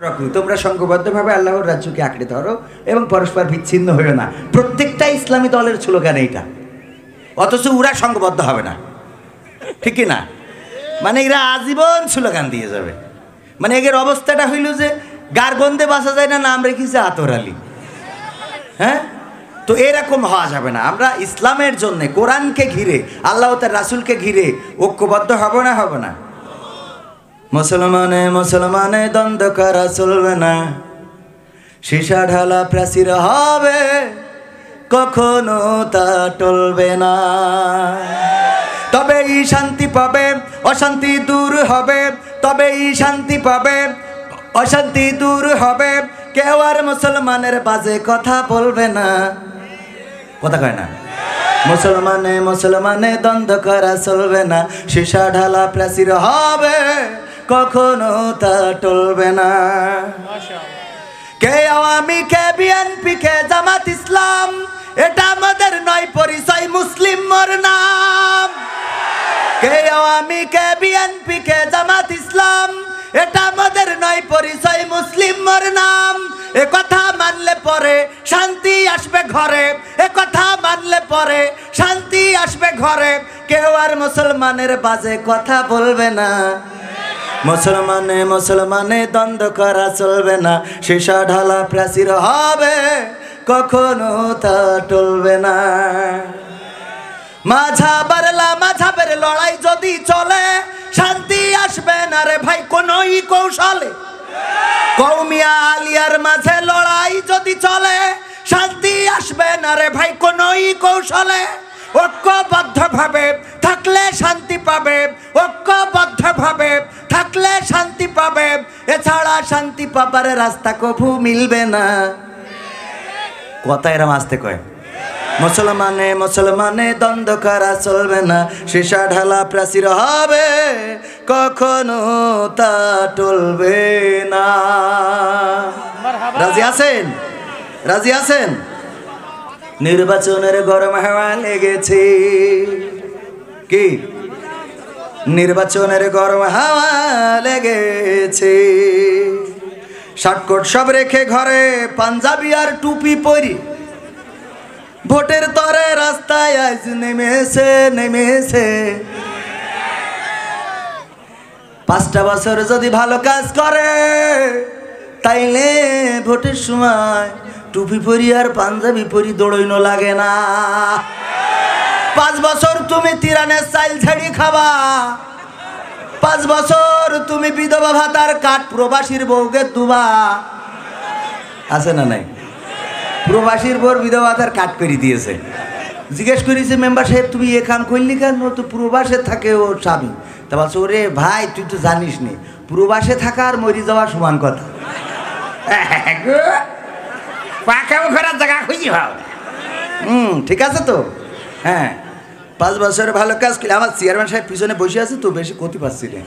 রাখো, তোমরা সংঘবদ্ধভাবে আল্লাহর রাজ্যকে আঁকড়ে ধরো এবং পরস্পর বিচ্ছিন্ন হইও না। প্রত্যেকটা ইসলামী দলের স্লোগান এইটা, অথচ ওরা সংঘবদ্ধ হবে না, ঠিক কি না? মানে এরা আজীবন স্লোগান দিয়ে যাবে। মানে এর অবস্থাটা হইল যে গার গন্ধে বাঁচা যায় না, নাম রেখেছে আতর আলী। হ্যাঁ, তো এরকম হওয়া যাবে না। আমরা ইসলামের জন্যে, কোরআনকে ঘিরে, আল্লাহ তার রাসূলকে ঘিরে ঐক্যবদ্ধ হব না, হব না? মুসলমানে মুসলমানে দ্বন্দ্ব করা চলবে না, সীসা ঢালা প্রাচীর হবে, কখনো তা টলবে না। তবেই শান্তি পাবে, অশান্তি দূর হবে, তবেই শান্তি পাবে, অশান্তি দূর হবে। কেউ আর মুসলমানের বাজে কথা বলবে না, কথা কয় না। মুসলমানে মুসলমানে দ্বন্দ্ব করা চলবে না, সীসা ঢালা প্রাচীর হবে, কখনো তা টলবে না। কে আওয়ামী, কে বিএনপি, কে জামাত ইসলাম, এটা আমাদের নয় পরিচয়, মুসলিম মোর নাম। কে আওয়ামী, কে বিএনপি, কে জামাত ইসলাম, এটা আমাদের নয় পরিচয়, মুসলিম মোর নাম। এ কথা মানলে পরে শান্তি আসবে ঘরে, এ কথা মানলে পরে শান্তি আসবে ঘরে। কেউ আর মুসলমানের বাজে কথা বলবে না, মুসলমানে মুসলমানে দ্বন্দ্ব করা চলবে না, সীসা ঢালা প্রাচীর হবে, কখনো তা টলবে না। মাঝাবের লড়াই যদি চলে, শান্তি আসবে না রে ভাই কোনই কৌশলে। কওমিয়া আলিয়ার মাঝে লড়াই যদি চলে, শান্তি আসবে না রে ভাই কোনই কৌশলে। ঐক্যবদ্ধভাবে থাকলে শান্তি পাবে, ঐক্যবদ্ধভাবে থাকলে শান্তি পাবে, এছাড়া শান্তি পাবার রাস্তা কভু মিলবে না। কথা এরম আসতে কয়। মুসলমানে মুসলমানে দ্বন্দ্ব করা চলবে না, সীসা ঢালা প্রাচীর হবে, কখনো তা টলবে না। রাজি আছেন? রাজি আছেন? নির্বাচনের গরম হাওয়া লেগেছে, কি নির্বাচনের গরম হাওয়া লেগেছে। শার্টকোট সব রেখে ঘরে, পাঞ্জাবি আর টুপি পরি, ভোটের তরে রাস্তায় আজ নেমেছে নেমেছে। 5টা বছর যদি ভালো কাজ করে, তাইলে ভোটের সময় টুপি পরি আর পাঞ্জাবি পরি দৌড়ইনো লাগে না। 5 বছর তুমি তিরানের চাইল ছেড়ি খাবা, 5 বছর তুমি বিধবা ভাতার কাঠ প্রবাসীর বউকে দুবা। আছে না নাই? প্রবাসীর বউর বিধবা ভাতার কাঠ করে দিয়েছে। জিজ্ঞেস করেছে মেম্বার সাহেব, তুমি এ কাম করলি কেন? তো প্রবাসে থাকে ওর স্বামী। তা বলছে, ওরে ভাই তুই তো জানিস নি, প্রবাসে থাকা আর মরি যাওয়া সমান কথা। জায়গা খুঁজি ভাও। ঠিক আছে তো। হ্যাঁ, 5 বছরের ভালো কাজ করলে। আমার চেয়ারম্যান সাহেব পিছনে বসে আছে তো, বেশি ক্ষতি পাচ্ছি না।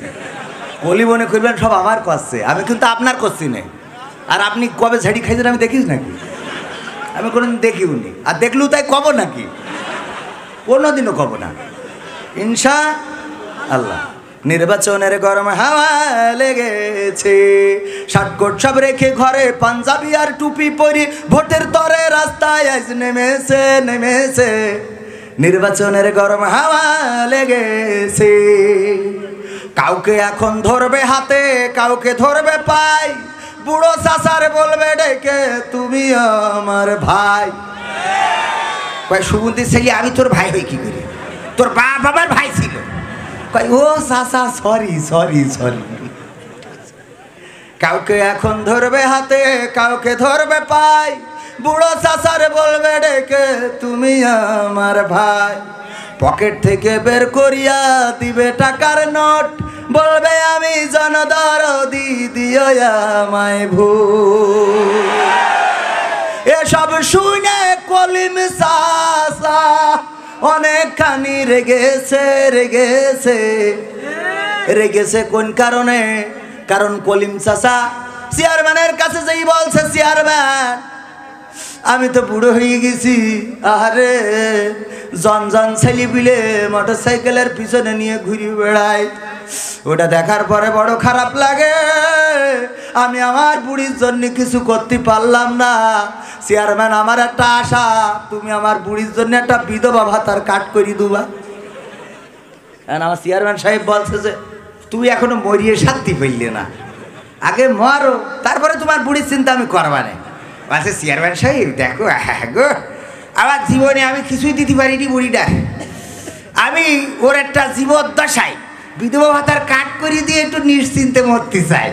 কলি মনে করবেন সব আমার করছে, আমি কিন্তু আপনার করছি না। আর আপনি কবে ঝাড়ি খাইছেন আমি দেখিস নাকি? আমি কোনোদিন দেখিও নি, আর দেখলেও তাই কব নাকি? কোনোদিনও কব না, ইনশা আল্লাহ। নির্বাচনের গরম হাওয়া লেগেছে, শার্টকোট সব রেখে ঘরে, পাঞ্জাবি আর টুপি পরি, ভোটের তরে রাস্তায় আজ নেমেছে নেমেছে। নির্বাচনের গরম হাওয়া লেগেছে। কাউকে এখন ধরবে হাতে, কাউকে ধরবে পাই, বুড়ো চাচার বলবে ডেকে তুমি আমার ভাই। সুগন্ধি ছেলে, আমি তোর ভাই হই কি করি? তোর বাপ আমার ভাই ছিল। কই ও চাচা, সরি সরি সরি। কাউকে এখন ধরবে হাতে, কাউকে ধরবে পাই, বুড়ো চাচার বলবে ডেকে তুমি আমার ভাই। পকেট থেকে বের করিয়া দিবে টাকার নোট, বলবে আমি জনদরদি, দিও আমায় ভুল। এসব শুনে কলিম চাচা অনেকখানি রেগেছে রেগেছে রেগেছে। কোন কারণে? কারণ কলিম চাচা চেয়ারম্যানের কাছে যেই বলছে, চেয়ারম্যান আমি তো বুড়ো হয়ে গেছি, আরে জন ছেলে বিলে মোটর সাইকেলের পিছনে নিয়ে ঘুরে বেড়াই, ওটা দেখার পরে বড় খারাপ লাগে। আমি আমার বুড়ির জন্য কিছু করতে পারলাম না। চেয়ারম্যান, আমার একটা আশা, তুমি আমার বুড়ির জন্য একটা বিধবা ভাতার কাট করে দিবা। আমার চেয়ারম্যান সাহেব বলছে যে তুই এখনো মরিয়ে শান্তি পেলে না, আগে মরো, তারপরে তোমার বুড়ির চিন্তা আমি করবা না। বলছে চেয়ারম্যান সাহেব দেখো, গো আমার জীবনে আমি কিছুই দিতে পারিনি বুড়িটা, আমি ওর একটা জীবদ্দশায় বিধবা ভাতার কাট করে দিয়ে একটু নিশ্চিন্তে মরতে চাই।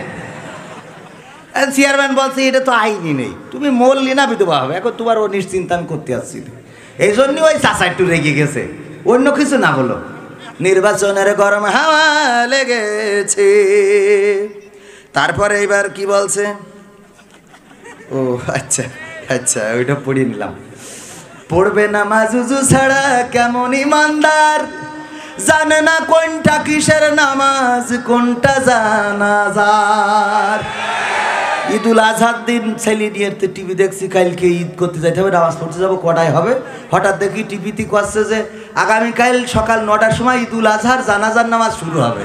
চেয়ারম্যান বলছে এটা তো আইনি নেই, তুমি মরলি না বিধবা হবে, এখন তোমার ও নিশ্চিন্তা আমি করতে আসছি। এই জন্যই ওই চাচা একটু রেগে গেছে, অন্য কিছু না বলো। নির্বাচনের গরম হাওয়া লেগেছে। তারপরে এবার কি বলছে, ও আচ্ছা আচ্ছা ওইটা পড়ে নিলাম। পড়বে নামাজ উজু ছাড়া কেমন ইমানদার, জানে না কোনটা কিসের নামাজ কোনটা জানাজার। ঈদুল আজহার দিন ছেলে নিয়ে টিভি দেখছি, কালকে ঈদ করতে যাইতে হবে, নামাজ পড়তে যাবো, কটায় হবে? হঠাৎ দেখি টিভিতে করছে যে আগামীকাল সকাল 9টার সময় ঈদুল আজহার জানাজার নামাজ শুরু হবে।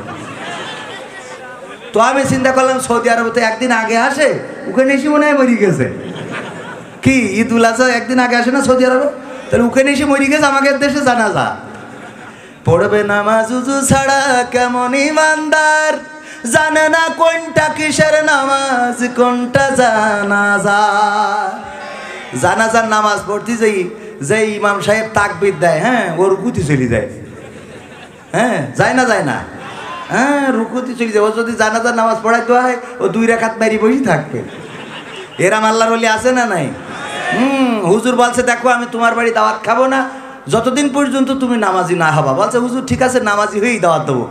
তো আমি চিন্তা করলাম সৌদি আরবে তো একদিন আগে আসে, ওখানে এসে মনে হয় মরি গেছে। কি ঈদুল আজহা একদিন আগে আসে না সৌদি আরবে? তাহলে ওখানে এসে মরি গেছে, আমাদের দেশে জানাজা। পড়বে নামাজ উজু ছাড়া কেমন ইমানদার, জানে না কোনটা কিসের নামাজ কোনটা জানাজা। জানাজার নামাজ পড়তে যাই, যে ইমাম সাহেব তাকবীর দেয়, হ্যাঁ ওর রুকুতে চলে যায়। হ্যাঁ যায় না, যায় না, হ্যাঁ রুকুতে চলে যায়। ও যদি জানাজার নামাজ পড়াইতে হয় ও 2 রাকাত মারি বসে থাকবে। এরাম আল্লাহর ওলি আছে না নাই? হুজুর বলছে দেখো আমি তোমার বাড়ি দাওয়াত খাবো না যতদিন পর্যন্ত তুমি নামাজি না হবা। বলছে হুজুর ঠিক আছে নামাজি হয়েই দাওয়াত দেবো।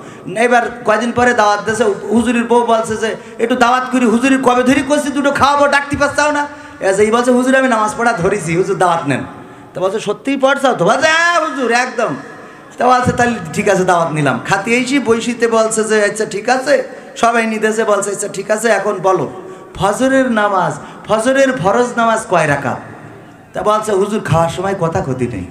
এবার কয়দিন পরে দাওয়াত দিয়েছে, হুজুরের বউ বলছে যে একটু দাওয়াত করি, হুজুরের কবে ধরি করছি দুটো খাওয়াবো, ডাকতে পারছাও না। এই বলছে হুজুর আমি নামাজ পড়া ধরেছি, হুজুর দাওয়াত নেন। তো বলছে সত্যিই পড়ছাও তো? বলছে হ্যাঁ হুজুর একদম। তা বলছে তাহলে ঠিক আছে দাওয়াত নিলাম। খাতে এসি বৈশিতে বলছে যে আচ্ছা ঠিক আছে, সবাই নিতেছে, বলছে আচ্ছা ঠিক আছে এখন বলো ফজরের নামাজ, ফজরের ফরজ নামাজ কয় রাকাত? তা বলছে হুজুর খাওয়ার সময় কথা ক্ষতি নেই।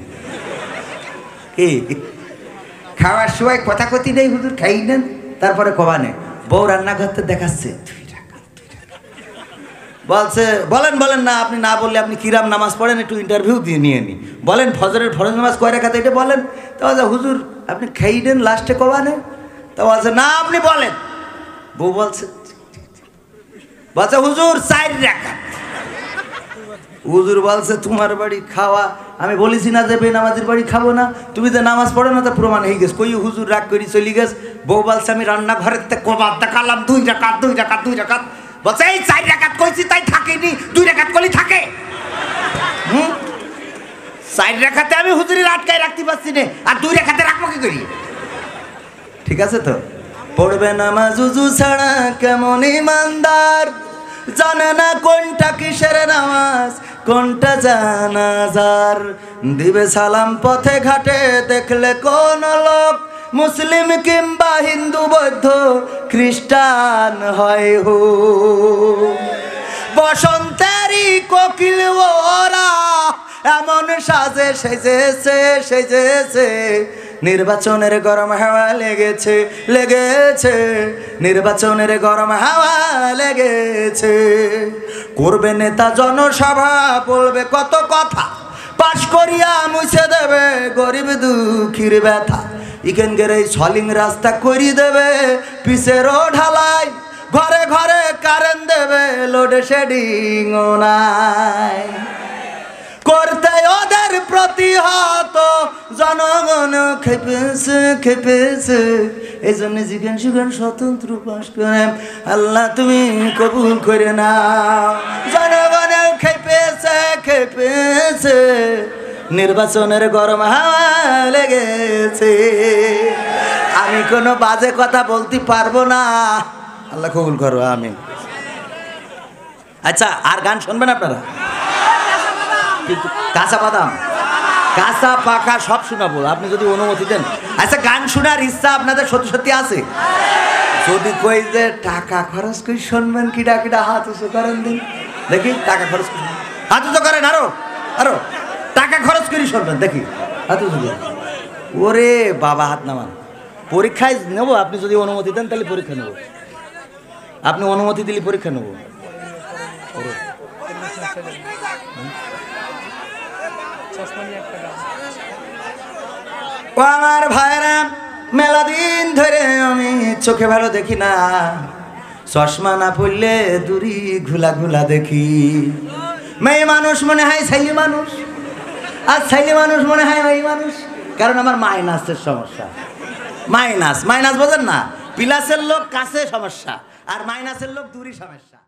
খাওয়ার সময় কথা ক্ষতি নেই হুজুর, খাই নেন তারপরে কবা নেই। বউ রান্নাঘরতে দেখাচ্ছে 2 রাকাত। বলছে বলেন বলেন না, আপনি না বললে আপনি কিরাম নামাজ পড়েন একটু ইন্টারভিউ দিয়ে নিয়ে নি, বলেন ফজরের ফরজ নামাজ কয় রাকাত এটা বলেন। তা বলছে হুজুর আপনি খাই নেন লাস্টে কবা নেই। তা বলছে না আপনি বলেন। বউ বলছে হুজুর 4 রাকাত। হুজুর বলছে তোমার বাড়ি খাওয়া, আমি বলেছি না যে বেনামাজির বাড়ি খাবো না, তুমি যে নামাজ পড়ো না তা প্রমাণ হয়ে গেছে। কই হুজুর রাগ করে চলে গেছে। বউ বলছে আমি রান্নাঘরের কবার দেখালাম 2 রাকাত 2 রাকাত 2 রাকাত। বলছে এই 4 রাকাত কইছি তাই থাকেনি, 2 রাকাত করলে থাকে। 4 রাকাতে আমি হুজুরের আটকায় রাখতে পারছি না, আর 2 রাকাতে রাখবো কি করি? ঠিক আছে তো? পড়বে নামাজ উজু ছাড়া কেমন ইমানদার, জানে না কোনটা কিসের নামাজ কোনটা জানাজার। দিবে সালাম পথে ঘাটে দেখলে কোন লোক, মুসলিম কিংবা হিন্দু বৌদ্ধ খ্রিস্টান হয় হো। বসন্তেরই কোকিল ওরা এমন সাজে সেজেছে সেজেছে, নির্বাচনের গরম হাওয়া লেগেছে লেগেছে, নির্বাচনের গরম হাওয়া লেগেছে। করবে নেতা জনসভা, বলবে কত কথা, পাশ করিয়া মুছে দেবে গরিব দুঃখীর ব্যথা। এখানকার এই সলিং রাস্তা করি দেবে পিসেরও ঢালাই, ঘরে ঘরে কারেন্ট দেবে লোডশেডিং নাই। করতে ওদের প্রতিহত জনগণ খেপেছে খেপেছে, এই জন্য জিজ্ঞান সুগান স্বতন্ত্র পাশ করে আল্লাহ তুমি কবুল করে নাও। জনগণের খেপেছে খেপেছে, নির্বাচনের গরম হাওয়া লেগেছে। আমি কোনো বাজে কথা বলতে পারবো না, আল্লাহ কবুল করো আমিন। আচ্ছা আর গান শুনবেন আপনারা? কাঁচা বাদাম কাঁচা পাকা সব শোনাবো আপনি যদি অনুমতি দেন। আচ্ছা গান শোনার ইচ্ছা আপনাদের সত্যি সত্যি আছে? যদি কই যে টাকা খরচ করে শুনবেন, কিডা কিডা হাত উঁচু করেন দিন দেখি। টাকা খরচ করে হাত উঁচু করেন, আরো আরো টাকা খরচ করে শুনবেন দেখি, হাত উঁচু করেন। ওরে বাবা হাত নামান। পরীক্ষায় নেব, আপনি যদি অনুমতি দেন তাহলে পরীক্ষা নেব। আপনি অনুমতি দিলে পরীক্ষা নেব। ও আমার ভাইরা, মেলা দিন ধরে আমি চোখে ভালো দেখি না, চশমা না পড়লে দূরি ঘুলা ঘুলা দেখি। মেয়ে মানুষ মনে হয় ছেলে মানুষ, আর ছেলে মানুষ মনে হয় মেয়ে মানুষ। কারণ আমার মাইনাসের সমস্যা। মাইনাস বোঝেন না? প্লাসের লোক কাছে সমস্যা, আর মাইনাসের লোক দূরই সমস্যা।